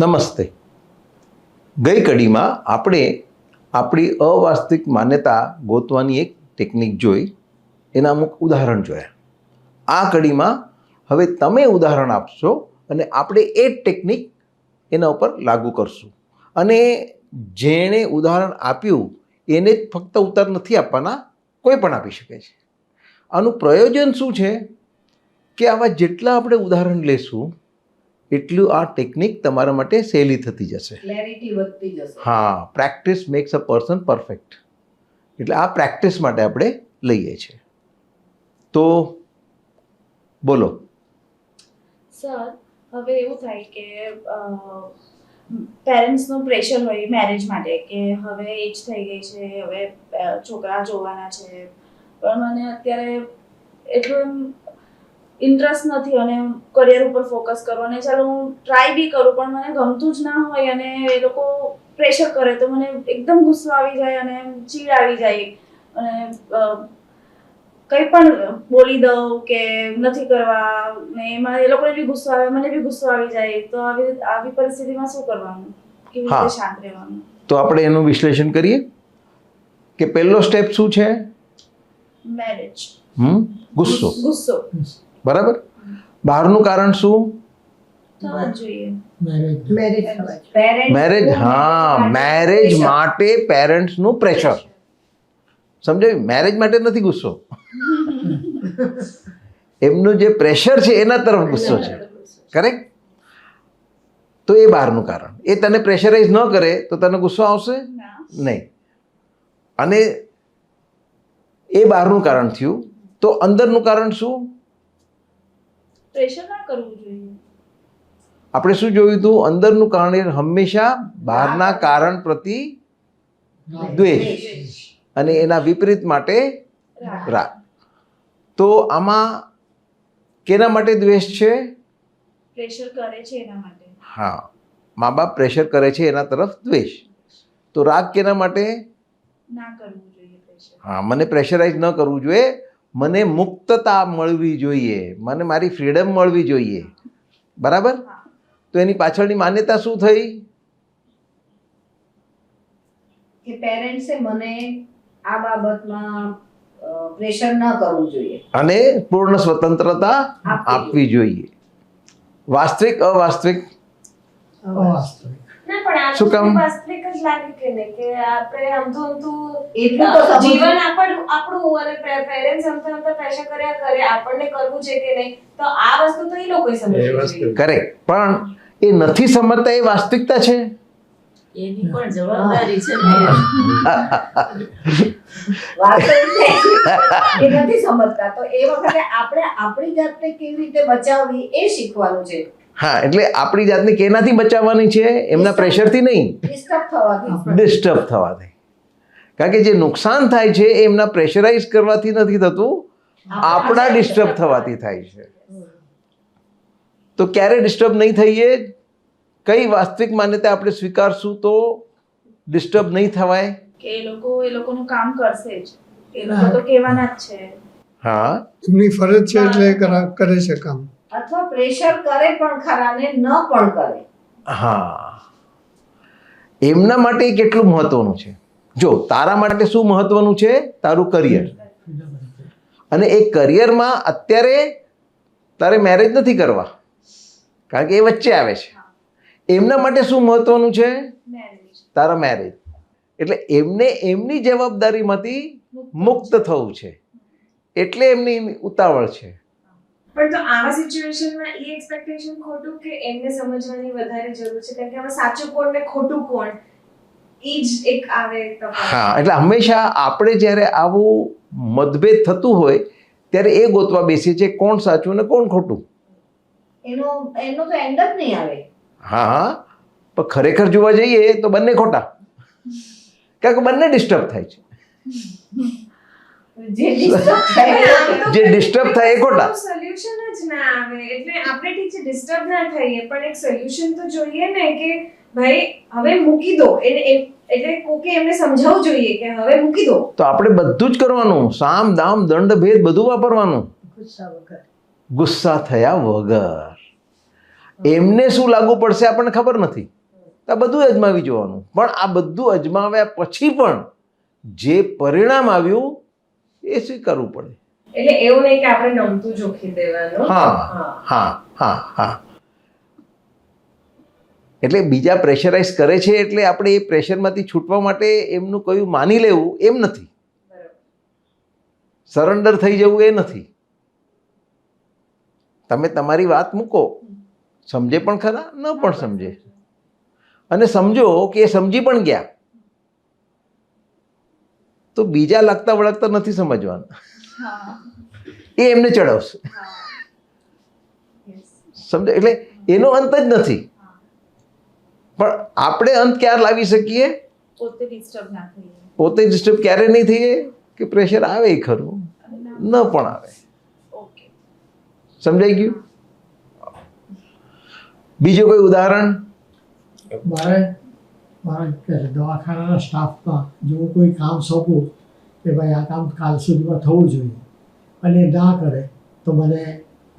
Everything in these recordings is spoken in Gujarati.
નમસ્તે. ગઈ કડીમાં આપણે આપણી અવાસ્તવિક માન્યતા ગોતવાની એક ટેકનિક જોઈ, એના અમુક ઉદાહરણ જોયા. આ કડીમાં હવે તમે ઉદાહરણ આપશો અને આપણે એ જ ટેકનિક એના ઉપર લાગુ કરશું. અને જેણે ઉદાહરણ આપ્યું એને જ ફક્ત ઉત્તર નથી આપવાના, કોઈ પણ આપી શકે છે. આનું પ્રયોજન શું છે કે આવા જેટલા આપણે ઉદાહરણ લેશું એટલું આ ટેકનિક તમારા માટે સહેલી થતી જશે, ક્લેરિટી વધતી જશે. હા, practice max a person perfect. એટલે આ પ્રેક્ટિસ માટે આપણે લઈએ છીએ. તો બોલો. સર, હવે એવું થાય કે પેરેન્ટ્સનું પ્રેશર હોય મેરેજ માટે કે હવે એજ થઈ ગઈ છે, હવે છોકરા જોવાના છે, પણ મને અત્યારે એટલું ઇન્ટરેસ્ટ નથી અને કરિયર ઉપર ફોકસ કરો અને ચાલો હું ટ્રાય બી કરું પણ મને ગમતું જ ના હોય અને એ લોકો પ્રેશર કરે તો મને એકદમ ગુસ્સો આવી જાય અને ચીડ આવી જાય અને કંઈ પણ બોલી દઉં કે નથી કરવા ને એમાં એ લોકોને બી ગુસ્સો આવે, મને બી ગુસ્સો આવી જાય. તો આવી પરિસ્થિતિમાં શું કરવાનું, કેવી રીતે શાંત રહેવાનું? તો આપણે એનું વિશ્લેષણ કરીએ કે પહેલો સ્ટેપ શું છે? મેરેજ. ગુસ્સો. ગુસ્સો બરાબર. બહારનું કારણ શું? થવા જ જોઈએ. મેરેજ. હા, મેરેજ માટે પેરેન્ટ્સનું પ્રેશર. સમજાયું? મેરેજ માટે નથી ગુસ્સો, એમનું જે પ્રેશર છે એના તરફ ગુસ્સો છે. કરેક્ટ? તો એ બહારનું કારણ. એ તને પ્રેશરાઇઝ ન કરે તો તને ગુસ્સો આવશે નહીં. અને એ બહારનું કારણ થયું. તો અંદરનું કારણ શું? પ્રેશર ના કરવું જોઈએ. આપણે શું જોયું હતું? અંદરનું કારણ હંમેશા બહારના કારણ પ્રતિ દ્વેષ અને એના વિપરીત માટે રાગ. તો આમાં કેના માટે દ્વેષ છે? પ્રેશર કરે છે એના માટે. હા, મા બાપ પ્રેશર કરે છે એના તરફ દ્વેષ. તો રાગ કેના માટે? ના કરવું જોઈએ પ્રેશર. હા, મને પ્રેશરાઇઝ ન કરવું જોઈએ, મને મુક્તતા મળવી જોઈએ, મને મારી ફ્રીડમ મળવી જોઈએ. બરાબર. તો એની પાછળની માન્યતા શું થઈ? કે પેરેન્ટ્સે મને આ બાબતમાં પ્રેશર ન કરવું જોઈએ અને પૂર્ણ સ્વતંત્રતા આપવી જોઈએ. વાસ્તવિક અવાસ્તવિક? ના પણ આ શું કામ? વાસ્તવિક જ લાગે કે નહીં કે આપણે એટલું તો જીવન આપણું અને પેરેન્ટ્સ અમથા પ્રેશર કર્યા કરે આપણને કરવું છે કે નહીં, તો આ વસ્તુ તો એ લોકોએ સમજવી જોઈએ. કરેક્ટ. પણ એ નથી સમજતા, એ વાસ્તવિકતા છે. એની પણ જવાબદારી છે એ નથી સમજતા. તો એ વખતે આપણે આપણી જાતને કેવી રીતે બચાવવી એ શીખવાનું છે. હા, એટલે આપણી જાતને કેનાથી બચાવવાની છે? એમના પ્રેશરથી નહીં, ડિસ્ટર્બ થવાથી. ડિસ્ટર્બ થવાથી. કારણ કે જે નુકસાન થાય છે એ એમના પ્રેશરાઇઝ કરવાથી નથી થતું, આપણા ડિસ્ટર્બ થવાથી થાય છે. તો ક્યારે ડિસ્ટર્બ નહીં થઈએ? કઈ વાસ્તવિક માન્યતા આપણે સ્વીકારશું તો ડિસ્ટર્બ નહીં થવાય? કે એ લોકોનું કામ કરશે જ, એ લોકો તો કહેવાના જ છે. હા, એમની ફરજ છે એટલે કરે છે કામ. અથવા પ્રેશર કરે પણ ખરા ને ન પણ કરે. હા, એમના માટે કેટલું મહત્વનું છે? જો તારા માટે શું મહત્વનું છે? તારું કરિયર. અને એ કરિયરમાં અત્યારે તારે મેરેજ નથી કરવા, કારણ કે એ વચ્ચે આવે છે. એમના માટે શું મહત્વનું છે? મેરેજ. તારા મેરેજ. એટલે એમને એમની જવાબદારીમાંથી મુક્ત થવું છે, એટલે એમની ઉતાવળ છે. પણ તો આવા સિચ્યુએશનમાં એ એક્સપેક્ટેશન ખોટું કે એમને સમજવાની વધારે જરૂર છે, કારણ કે હવે સાચું કોણ ને ખોટું કોણ એ જ એક આવે તફાવત. હા, એટલે હંમેશા આપણે જ્યારે આવું મતભેદ થતું હોય ત્યારે એ ગોતવા બેસીએ છીએ કોણ સાચું ને કોણ ખોટું. એનો તો એન્ડ જ નહીં આવે. હા હા, પણ ખરેખર જોવા જઈએ તો બંને ખોટા, કારણ કે બંને ડિસ્ટર્બ થાય છે. જે ડિસ્ટર્બ થાય જે ડિસ્ટર્બ થાય એ ખોટા. સોલ્યુશન જ ના આવે. એટલે આપણે ઠીક છે ડિસ્ટર્બ ના થઈએ પણ એક સોલ્યુશન તો જોઈએ ને કે ભાઈ હવે મૂકી દો. એટલે કોકે એમને સમજાવવું જોઈએ કે હવે મૂકી દો. તો આપણે બધું જ કરવાનું, સામ દામ દંડ ભેદ બધું વાપરવાનું, ગુસ્સા થયા વગર. એમને શું લાગુ પડશે આપણને ખબર નથી. આ બધું અજમાવી જોવાનું, પણ આ બધું અજમાવ્યા પછી પણ જે પરિણામ આવ્યું એ સ્વીકારવું પડે. એટલે એવું નહીં કે આપણે નમતું જોખી દેવાનું. હા હા હા હા. એટલે બીજા પ્રેશરાઇઝ કરે છે એટલે આપણે એ પ્રેશરમાંથી છૂટવા માટે એમનું કયું માની લેવું એમ નથી, બરાબર. સરેન્ડર થઈ જવું એ નથી. તમે તમારી વાત મૂકો, સમજે પણ ખરા ન પણ સમજે, અને સમજો કે એ સમજી પણ ગયા તો બીજા લાગતા વળગતા નથી સમજવાના, હા એ એમને ચડાવશે. હા યસ સમજો? એટલે એનો અંત જ નથી. પણ આપણે અંત ક્યારે લાવી શકીએ? પોતે ડિસ્ટર્બ ના થઈએ. પોતે ડિસ્ટર્બ ક્યારે નહીં થઈએ કે પ્રેશર આવે ખરું, ન પણ આવે. ઓકે સમજાઈ ગયું? બીજું કોઈ ઉદાહરણ? મારા દવાખાનાના સ્ટાફમાં જો કોઈ કામ સોંપું કે ભાઈ આ કામ કાલ સુધીમાં થવું જોઈએ અને ના કરે તો મને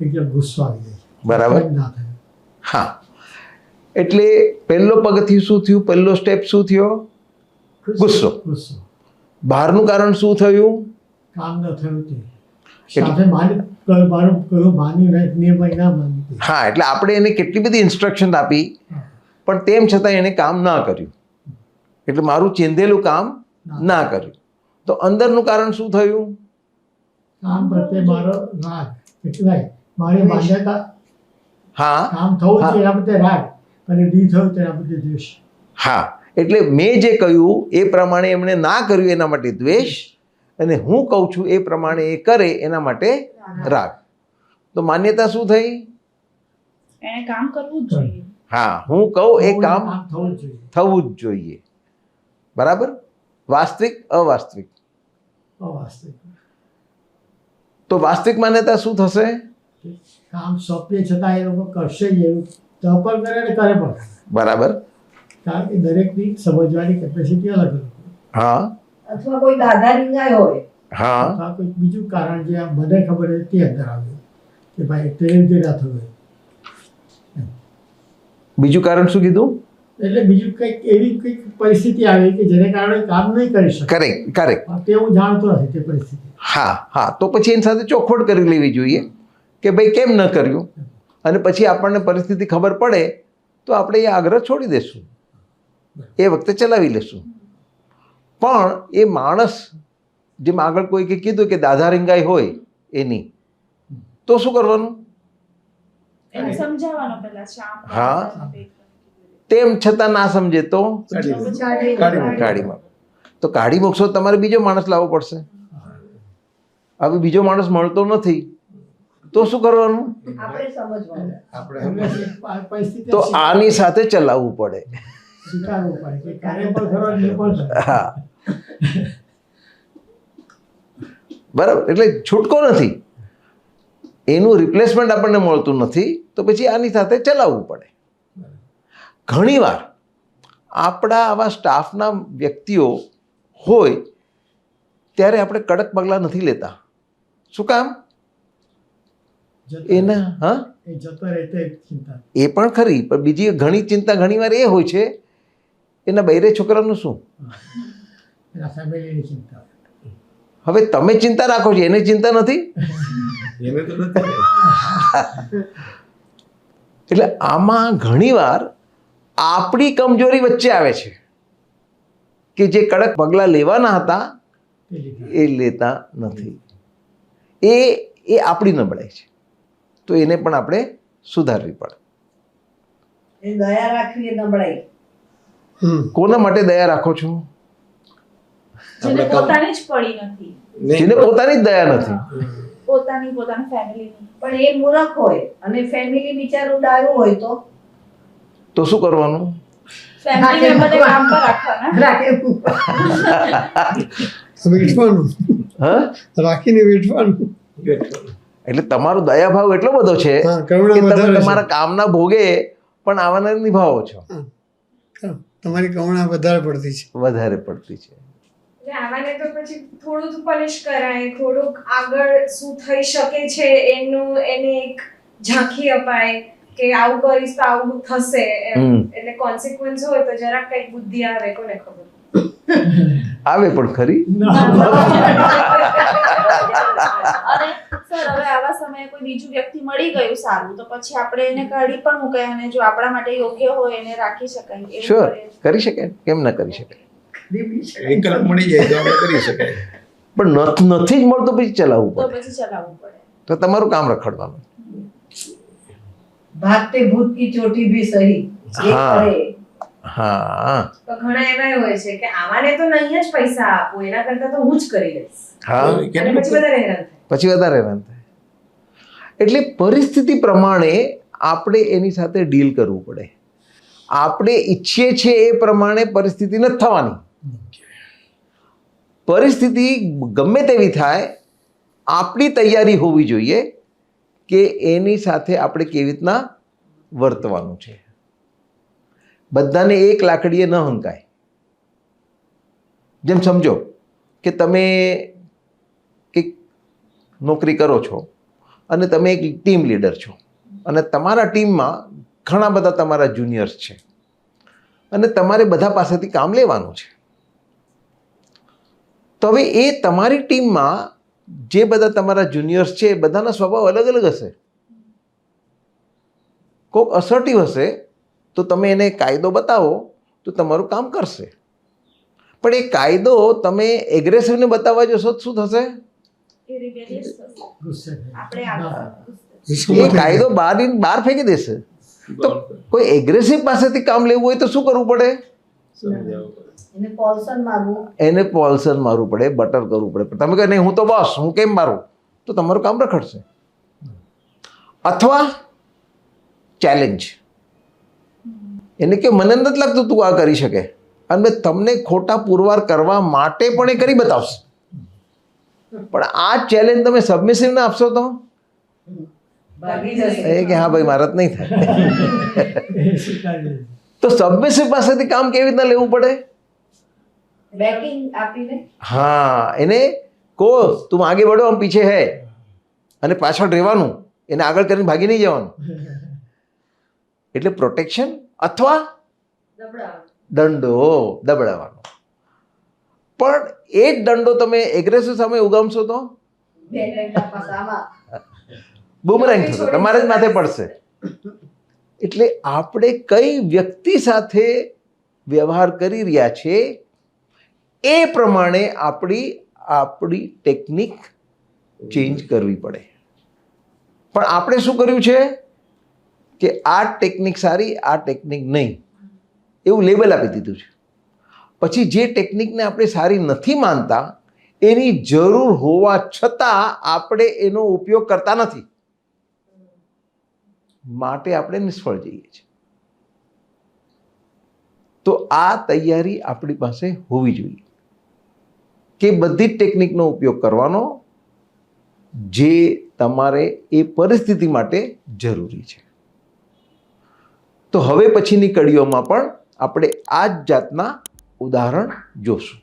એકદમ ગુસ્સો આવી જાય. બરાબર. કેમ ના થાય? હા, એટલે પહેલો પગથિયું શું થયું? પહેલો સ્ટેપ શું થયો? ગુસ્સો. ગુસ્સો. બહારનું કારણ શું થયું? કામ ન થયું તે સ્ટાફે મારું કયું માન્યું નહીં, નિર્ણય ના માન્યું તે. હા, એટલે આપણે એને કેટલી બધી ઇન્સ્ટ્રક્શન આપી પણ તેમ છતાં એને કામ ના કર્યું, એટલે મારું ચીંધેલું કામ ના કર્યું. તો અંદરનું કારણ શું થયું? કામ પ્રત્યે મારો રાગ, એટલે મારી માન્યતા હા કામ થવું છે એના પ્રત્યે રાગ અને ડી થયું તેના પ્રત્યે દ્વેષ. હા, એટલે મેં જે કહ્યું એ પ્રમાણે એમણે ના કર્યું એના માટે દ્વેષ, અને હું કહું છું એ પ્રમાણે એ કરે એના માટે રાગ. તો માન્યતા શું થઈ? એને કામ કરવું જ જોઈએ. હા, હું કહું એ કામ થવું જ જોઈએ. થવું જ જોઈએ. બરાબર? વાસ્તવિક અવાસ્તવિક? અવાસ્તવિક. તો વાસ્તવિક માન્યતા શું થશે? કામ સોંપીએ છતાં એ લોકો કરશે જ એવું તો પણ કરે ને કરે પણ ખરા. બરાબર. કારણ કે દરેકની સમજવાની કેપેસિટી અલગ અલગ હોય. હા અથવા કોઈ દાદા રીંગાય હોય હા અથવા કોઈ બીજું કારણ જે આ મને ખબર હોય તે અંદર આવ્યું કે ભાઈ તેને જે ના થયું હોય. બીજું કારણ શું કીધું? એટલે બીજું કંઈક એવી કંઈક પરિસ્થિતિ આવી કે જેને કારણે કામ નહીં કરી શકે. Correct correct. તે હું જાણતો નથી તે પરિસ્થિતિ. હા હા, તો પછી એની સાથે ચોખવટ કરી લેવી જોઈએ કે ભાઈ કેમ ન કર્યું, અને પછી આપણને પરિસ્થિતિ ખબર પડે તો આપણે એ આગ્રહ છોડી દેશું, એ વખતે ચલાવી લેશું. પણ એ માણસ જેમ આગળ કોઈકે કીધું કે દાદા રીંગાઈ હોય એની, તો શું કરવાનું? એને સમજાવવાનો પહેલા શામ હા. તેમ છતાં ના સમજે તો કાઢી કાઢીમાં. તો કાઢી મૂકશો તમારે બીજો માણસ લાવવો પડશે. હવે બીજો માણસ મળતો નથી તો શું કરવાનું? આપણે સમજવાનું. એટલે આ પરિસ્થિતિ તો આની સાથે ચલાવવું પડે. સ્વીકારવું પડે કે કાર્ય પણ ખરો ને એ પણ ખરો. હા, બરાબર. એટલે છૂટકો નથી, એનું રિપ્લેસમેન્ટ આપણને મળતું નથી, તો પછી આની સાથે ચલાવવું પડે. ઘણીવાર આપણા આવા સ્ટાફના વ્યક્તિઓ હોય ત્યારે આપણે કડક પગલાં નથી લેતા. શું કામ? એના હા એ જતો રહે તે ચિંતા. એ પણ ખરી, પણ બીજી ઘણી ચિંતા ઘણીવાર એ હોય છે એના બૈરે છોકરાનું શું. એના ફેમિલીની ચિંતા. હવે તમે ચિંતા રાખો છો, એને ચિંતા નથી. એટલે આમાં ઘણીવાર આપણી કમજોરી વચ્ચે આવે છે કે જે કડક પગલાં લેવાના હતા તે લીધા. એ લેતા નથી. એ આપણી નબળાઈ છે, તો એને પણ આપણે સુધારવી પડે. એ દયા રાખવી એ નબળાઈ. કોના માટે દયા રાખો છો? જેને પોતાની જ પડી નથી, જેને પોતાની જ દયા નથી. પોતાની ફેમિલીની. પણ એ મૂર્ખ હોય અને ફેમિલી બિચારું ડાયું હોય તો શું કરવાનું? ફેમિલી મેમ્બરને કામ પર રાખવાના. વેઠવાનું, હા, રાખીને વેઠવાનું. એટલે તમારો દયાભાવ એટલો બધો છે હા, કે કરુણા તમે વધારે તમારા છે. કામના ભોગે પણ આવાના નિભાવો છો. તમારી કરુણા વધારે પડતી છે. વધારે પડતી છે. એટલે આવાને તો પછી થોડું પનિશ કરાય, થોડુંક આગળ શું થઈ શકે છે એને એક ઝાંખી અપાય, કે આવું કરીશ તો આવું થશે એમ. હમ. એટલે કોન્સિક્વન્સ હોય તો જરાક કઈક બુદ્ધિ આવે, કોને ખબર. આવે પણ ખરી. અને સર હવે આવા સમયે કોઈ બીજું વ્યક્તિ મળી ગયું સારું તો પછી આપણે એને કાઢી પણ મુકાય અને જો આપણા માટે યોગ્ય હોય એને રાખી શકાય એવું શ્યોર, કરીએ. કરી શકાય, કેમ ના કરી શકાય. વિકલ્પ મળી જાય તો આપણે કરી શકાય. પણ નથી જ મળતો પછી ચલાવવું તો પડે. પછી ચલાવવું પડે. તો તમારું કામ રખડવાનું. ભાગતે ભૂત કી ચોટી ભી સહી જે હા. કરે. હા તો ઘણા એવા હોય છે કે આવાને તો નહીં જ પૈસા આપું, એના કરતા તો હું જ કરી લઈશ, હા અને પછી વધારે હેરાન થાય. પછી વધારે હેરાન થાય. એટલે પરિસ્થિતિ પ્રમાણે આપણે એની સાથે ડીલ કરવું પડે. આપણે ઈચ્છીએ છીએ એ પ્રમાણે પરિસ્થિતિ નથી થવાની. પરિસ્થિતિ ગમે તેવી થાય, આપણી તૈયારી હોવી જોઈએ કે એની સાથે આપણે કેવી રીતના વર્તવાનું છે. બધાને એક લાકડીએ ન હંકાય. જેમ સમજો કે તમે એક નોકરી કરો છો અને તમે એક ટીમ લીડર છો અને તમારા ટીમમાં ઘણા બધા તમારા જુનિયર્સ છે અને તમારે બધા પાસેથી કામ લેવાનું છે. તો હવે એ તમારી ટીમમાં જે બધા તમારા જુનિયર્સ છે એ બધાના સ્વભાવ અલગ અલગ હશે. કોઈક અસર્ટિવ હશે તો તમે એને કાયદો બતાવો તો તમારું કામ કરશે. પણ એ કાયદો તમે એગ્રેસિવને બતાવવા જશો તો શું થશે? એ rebellious થશે. ગુસ્સે થઈ. આપણે ના. એ કાયદો બહાર ફેંકી દેશે. તો કોઈ એગ્રેસિવ પાસેથી કામ લેવું હોય તો શું કરવું પડે? સમજાવવું પડે. એને પોલ્સન મારવું. એને પોલ્સન મારવું પડે, બટર કરવું પડે. પણ તમે કહો નહીં હું તો બોસ, હું કેમ મારું? તો તમારું કામ રખડશે. અથવા ચેલેન્જ, એને કે મને નથી લાગતું તું આ કરી શકે અને તમને ખોટા પુરવાર કરવા માટે પણ એ કરી બતાવશે. પણ આ ચેલેન્જ તમે સબમિસિવ ના આપશો તો ભાગી જશે. એ કે હા ભાઈ મારા જ નહીં થાય. એ સ્વીકારી લીધું. તો સબમિસિવ પાસેથી કામ કેવી રીતના લેવું પડે? બેકિંગ આપીને. हाँ એને કહો તું આગે बढ़ो हम पीछे है અને પાછળ રહેવાનું, એને આગળ કરીને ભાગી નહીં જવાનું. એટલે પ્રોટેક્શન અથવા દંડો દબડાવવાનો. પણ એ જ દંડો તમે એગ્રેસિવ સામે ઉગામશો તો બે ડંડા પાસામાં. બુમરેંગ થશે, તમારે જ માથે પડશે. એટલે આપણે કઈ વ્યક્તિ સાથે વ્યવહાર કરી રહ્યા છે એ પ્રમાણે આપણી ટેકનિક ચેન્જ કરવી પડે. પણ આપણે શું કર્યું છે કે આ ટેકનિક સારી, આ ટેકનિક નહીં, એવું લેબલ આપી દીધું છે. પછી જે ટેકનિકને આપણે સારી નથી માનતા એની જરૂર હોવા છતાં આપણે એનો ઉપયોગ કરતા નથી, માટે આપણે નિષ્ફળ જઈએ છીએ. તો આ તૈયારી આપણી પાસે હોવી જોઈએ કે બધી જ ટેકનિકનો ઉપયોગ કરવાનો જે તમારે એ પરિસ્થિતિ માટે જરૂરી છે. તો હવે પછીની કડીઓમાં પણ આપણે આ જ જાતના ઉદાહરણ જોશું.